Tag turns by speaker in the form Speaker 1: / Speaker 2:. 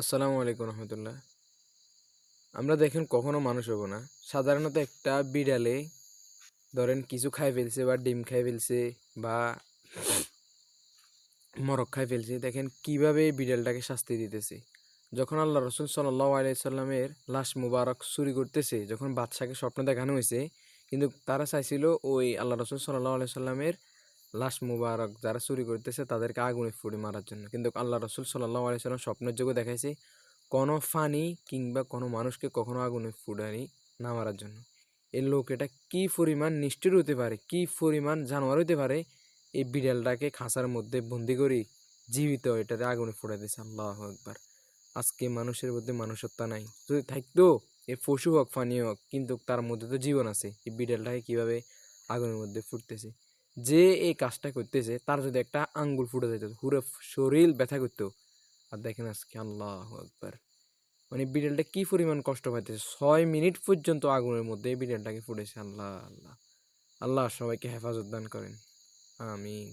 Speaker 1: আসসালামু আলাইকুম রহমতুল্লাহ। আমরা দেখেন কখনো মানুষ হব না। সাধারণত একটা বিড়ালে ধরেন কিছু খাই ফেলছে বা ডিম খাই ফেলছে বা মরক খাই ফেলছে, দেখেন কিভাবে এই বিড়ালটাকে শাস্তি দিতেছে। যখন আল্লাহ রসুল সাল্লাল্লাহু আলাইহি সাল্লামের লাশ মুবারক চুরি করতেছে, যখন বাদশাকে স্বপ্ন দেখানো হয়েছে, কিন্তু তারা চাইছিল ওই আল্লাহ রসুল সাল্লাল্লাহু আলাইহি সাল্লামের লাশ মুবারক যারা চুরি করতেছে তাদেরকে আগুনে পুড়ে মারার জন্য। কিন্তু আল্লাহ রসুল সাল্লাল্লাহু আলাইহি সাল্লাম স্বপ্নের যোগে দেখাইছে কোনো ফানি কিংবা কোনো মানুষকে কখনো আগুনে ফুটানি না মারার জন্য। এই লোক এটা কি পরিমাণ নিষ্ঠুর হতে পারে, কি পরিমাণ জানোয়ার হতে পারে, এই বিড়ালটাকে খাঁচার মধ্যে বন্দি করি জীবিত এটাতে আগুনে ফুটাই দিয়েছে। আল্লাহু আকবার। আজকে মানুষের মধ্যে মানুষত্ব নাই। যদি থাকতো এ পশু হোক ফানি হোক, কিন্তু তার মধ্যে তো জীবন আছে। এই বিড়ালটাকে কিভাবে আগুনের মধ্যে ফুটতেছে, যে এই কাজটা করতেছে তার যদি একটা আঙ্গুল ফুটে যেত পুরো শরীর ব্যথা করতো। আর দেখেন আজকে আল্লাহু আকবার, মানে বিড়ালটা কি পরিমাণ কষ্ট পাইতেছে। 6 মিনিট পর্যন্ত আগুনের মধ্যে এই বিড়ালটাকে ফুটেছে। আল্লাহ আল্লাহ আল্লাহ সবাইকে হেফাজত দান করেন। আমিন।